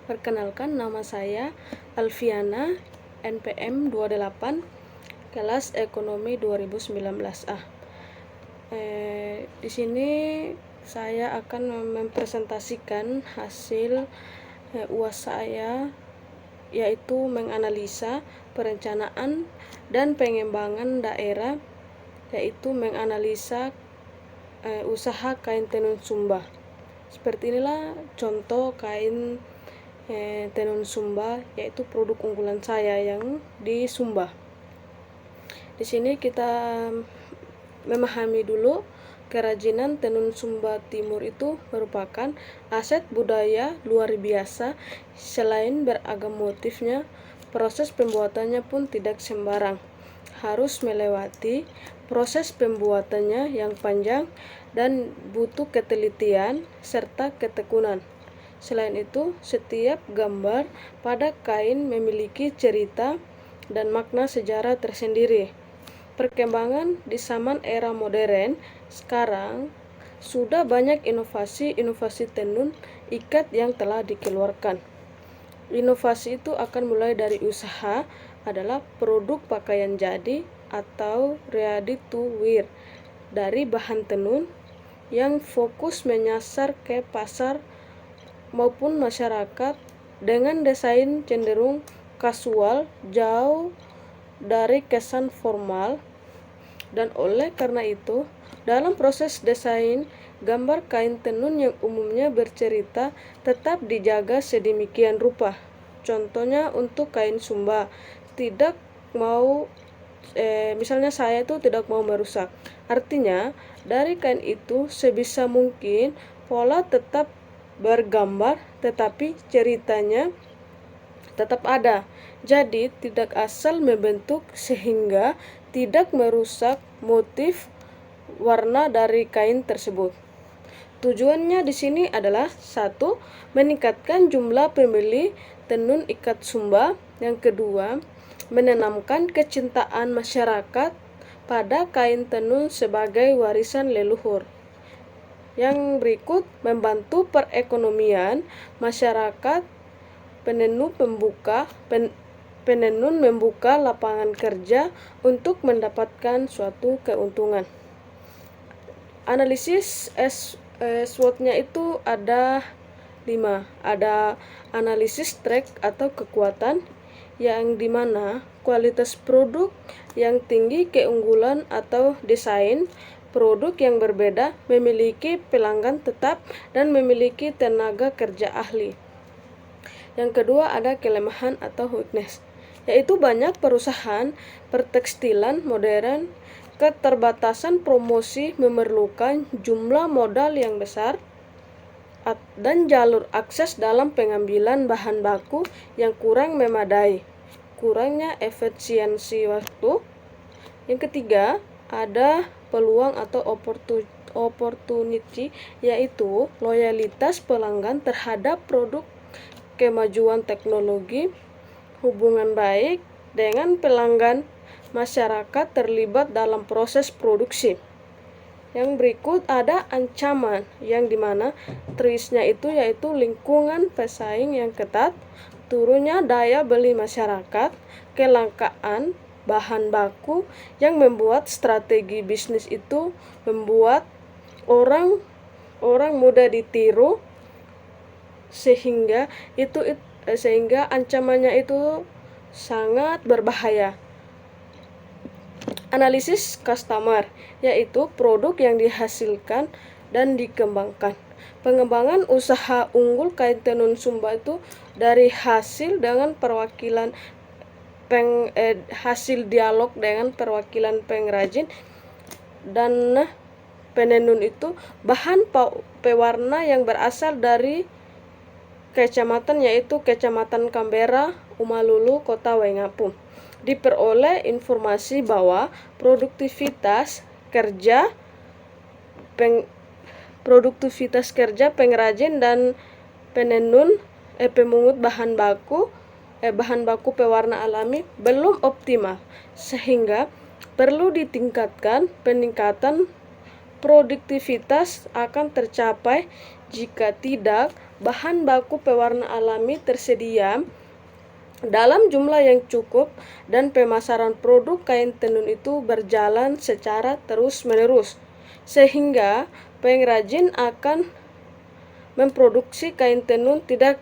Perkenalkan, nama saya Alfiana, NPM 28, kelas Ekonomi 2019A. Di sini saya akan mempresentasikan hasil UAS saya, yaitu menganalisa perencanaan dan pengembangan daerah, yaitu menganalisa usaha kain tenun Sumba. Seperti inilah contoh kain tenun Sumba, yaitu produk unggulan saya yang di Sumba. Di sini kita memahami dulu kerajinan tenun Sumba Timur itu merupakan aset budaya luar biasa. Selain beragam motifnya, proses pembuatannya pun tidak sembarang. Harus melewati proses pembuatannya yang panjang dan butuh ketelitian serta ketekunan. Selain itu, setiap gambar pada kain memiliki cerita dan makna sejarah tersendiri. Perkembangan di zaman era modern, sekarang sudah banyak inovasi tenun ikat yang telah dikeluarkan. Inovasi itu akan mulai dari usaha adalah produk pakaian jadi atau ready to wear dari bahan tenun yang fokus menyasar ke pasar maupun masyarakat dengan desain cenderung kasual, jauh dari kesan formal. Dan oleh karena itu, dalam proses desain, gambar kain tenun yang umumnya bercerita tetap dijaga sedemikian rupa. Contohnya untuk kain Sumba, misalnya saya itu tidak mau merusak. Artinya, dari kain itu sebisa mungkin pola tetap bergambar, tetapi ceritanya tetap ada. Jadi tidak asal membentuk sehingga tidak merusak motif warna dari kain tersebut. Tujuannya di sini adalah 1. Meningkatkan jumlah pembeli tenun ikat Sumba. Yang kedua, menanamkan kecintaan masyarakat pada kain tenun sebagai warisan leluhur. Yang berikut, membantu perekonomian masyarakat. Penenun membuka lapangan kerja untuk mendapatkan suatu keuntungan. Analisis SWOT-nya itu ada 5. Ada analisis strength atau kekuatan, yang dimana kualitas produk yang tinggi, keunggulan atau desain produk yang berbeda, memiliki pelanggan tetap, dan memiliki tenaga kerja ahli. Yang kedua ada kelemahan atau weakness, yaitu banyak perusahaan pertekstilan modern, keterbatasan promosi memerlukan jumlah modal yang besar, dan jalur akses dalam pengambilan bahan baku yang kurang memadai, kurangnya efisiensi waktu. Yang ketiga ada peluang atau opportunity, yaitu loyalitas pelanggan terhadap produk, kemajuan teknologi, hubungan baik dengan pelanggan, masyarakat terlibat dalam proses produksi. Yang berikut ada ancaman, yang dimana trisnya itu yaitu lingkungan pesaing yang ketat, turunnya daya beli masyarakat, kelangkaan bahan baku yang membuat strategi bisnis itu membuat orang mudah ditiru, sehingga ancamannya itu sangat berbahaya. Analisis customer, yaitu produk yang dihasilkan dan dikembangkan. Pengembangan usaha unggul kain tenun Sumba itu dari hasil dialog dengan perwakilan pengrajin dan penenun itu bahan pewarna yang berasal dari kecamatan, yaitu Kecamatan Canberra, Umalulu, Kota Waingapu. Diperoleh informasi bahwa produktivitas kerja pengrajin dan penenun pemungut bahan baku pewarna alami belum optimal, sehingga perlu peningkatan produktivitas akan tercapai. Jika tidak, bahan baku pewarna alami tersedia dalam jumlah yang cukup dan pemasaran produk kain tenun itu berjalan secara terus-menerus, sehingga pengrajin akan memproduksi kain tenun tidak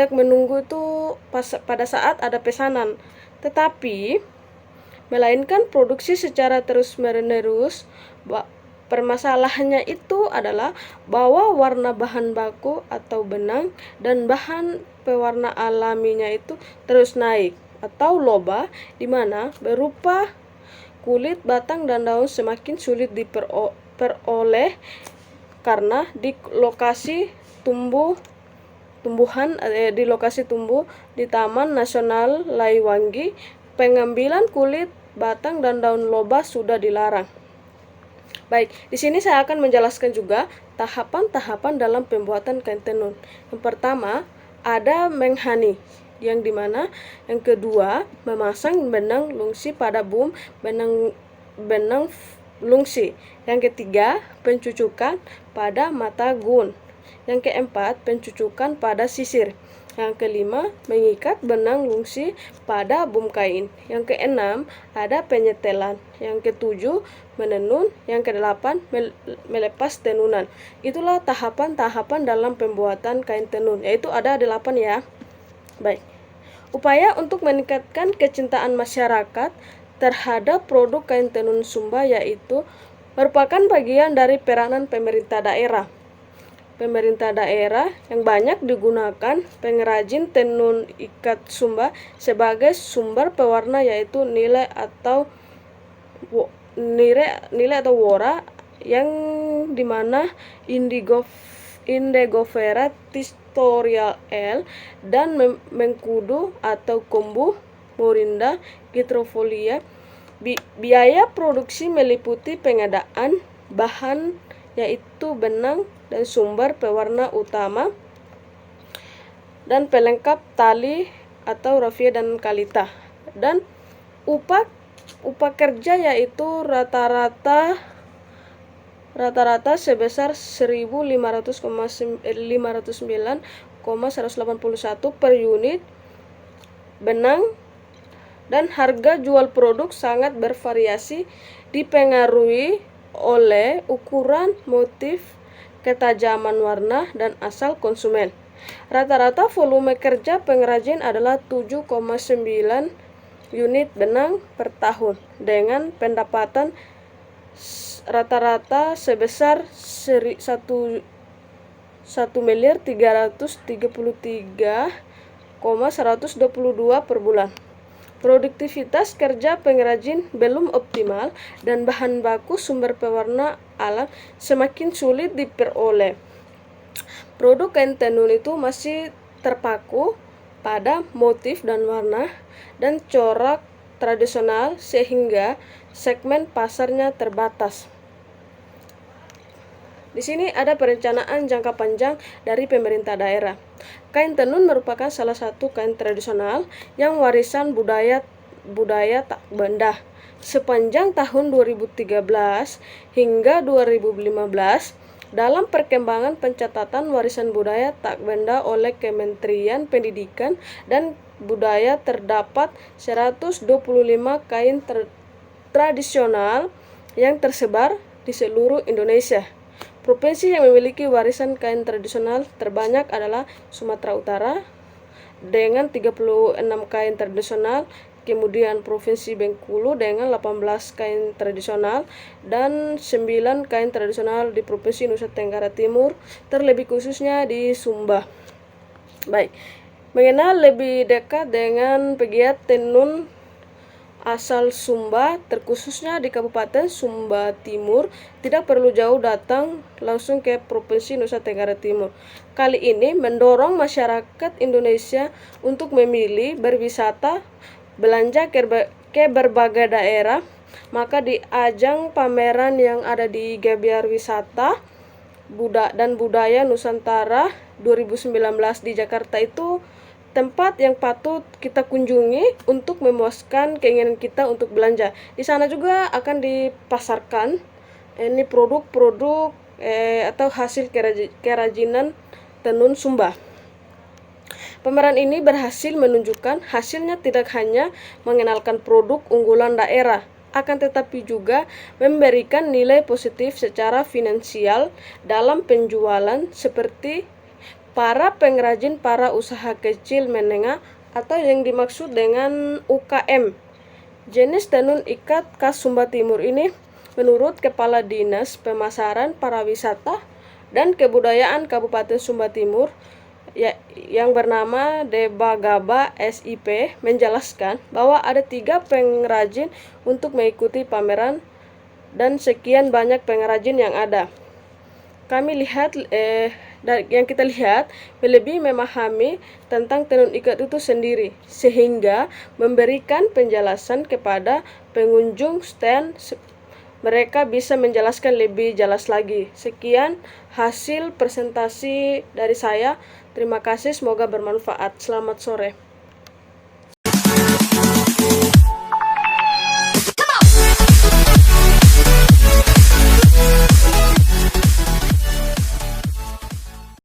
menunggu itu pada saat ada pesanan, tetapi melainkan produksi secara terus-menerus. Permasalahannya itu adalah bahwa warna bahan baku atau benang dan bahan pewarna alaminya itu terus naik atau loba, di mana berupa kulit, batang, dan daun semakin sulit diperoleh karena di lokasi tumbuh di Taman Nasional Laiwangi, pengambilan kulit, batang, dan daun loba sudah dilarang. Baik, di sini saya akan menjelaskan juga tahapan-tahapan dalam pembuatan kain tenun. Yang pertama, ada menghani, yang dimana yang kedua memasang benang lungsi pada benang lungsi. Yang ketiga, pencucukan pada mata gun. Yang keempat, pencucukan pada sisir. Yang kelima, mengikat benang lungsi pada bum kain. Yang keenam, ada penyetelan. Yang ketujuh, menenun. Yang kedelapan, melepas tenunan. Itulah tahapan-tahapan dalam pembuatan kain tenun, yaitu ada 8 ya. Baik, upaya untuk meningkatkan kecintaan masyarakat terhadap produk kain tenun Sumba yaitu merupakan bagian dari peranan pemerintah daerah. Pemerintah daerah yang banyak digunakan pengrajin tenun ikat Sumba sebagai sumber pewarna, yaitu nilai atau wora, yang dimana Indigofera tistorial L dan mengkudu atau kombu morinda gitrofolia. Biaya produksi meliputi pengadaan bahan yaitu benang dan sumber pewarna utama dan pelengkap tali atau rafia dan kalita, dan upah kerja yaitu rata-rata sebesar 1.509,181 per unit benang, dan harga jual produk sangat bervariasi dipengaruhi oleh ukuran, motif, ketajaman warna, dan asal konsumen. Rata-rata volume kerja pengrajin adalah 7,9 unit benang per tahun dengan pendapatan rata-rata sebesar 1.333,122 per bulan. Produktivitas kerja pengrajin belum optimal dan bahan baku sumber pewarna alam semakin sulit diperoleh. Produk kain tenun itu masih terpaku pada motif dan warna dan corak tradisional sehingga segmen pasarnya terbatas. Di sini ada perencanaan jangka panjang dari pemerintah daerah. Kain tenun merupakan salah satu kain tradisional yang warisan budaya tak benda. Sepanjang tahun 2013 hingga 2015, dalam perkembangan pencatatan warisan budaya tak benda oleh Kementerian Pendidikan dan Budaya terdapat 125 kain tradisional yang tersebar di seluruh Indonesia. Provinsi yang memiliki warisan kain tradisional terbanyak adalah Sumatera Utara dengan 36 kain tradisional, kemudian Provinsi Bengkulu dengan 18 kain tradisional, dan 9 kain tradisional di Provinsi Nusa Tenggara Timur, terlebih khususnya di Sumba. Baik, mengenal lebih dekat dengan pegiat tenun asal Sumba, terkhususnya di Kabupaten Sumba Timur, tidak perlu jauh datang langsung ke Provinsi Nusa Tenggara Timur. Kali ini mendorong masyarakat Indonesia untuk memilih berwisata, belanja ke berbagai daerah, maka di ajang pameran yang ada di Gebiar Wisata dan Budaya Nusantara 2019 di Jakarta itu tempat yang patut kita kunjungi untuk memuaskan keinginan kita untuk belanja. Di sana juga akan dipasarkan ini produk-produk atau hasil kerajinan Tenun Sumba. Pameran ini berhasil menunjukkan hasilnya tidak hanya mengenalkan produk unggulan daerah, akan tetapi juga memberikan nilai positif secara finansial dalam penjualan seperti para pengrajin, para usaha kecil menengah atau yang dimaksud dengan UKM. Jenis tenun ikat khas Sumba Timur ini menurut Kepala Dinas Pemasaran Pariwisata dan Kebudayaan Kabupaten Sumba Timur yang bernama Deba Gaba SIP menjelaskan bahwa ada 3 pengrajin untuk mengikuti pameran dan sekian banyak pengrajin yang ada. Kami lihat yang kita lihat lebih memahami tentang tenun ikat itu sendiri, sehingga memberikan penjelasan kepada pengunjung stand, mereka bisa menjelaskan lebih jelas lagi. Sekian hasil presentasi dari saya. Terima kasih, semoga bermanfaat. Selamat sore.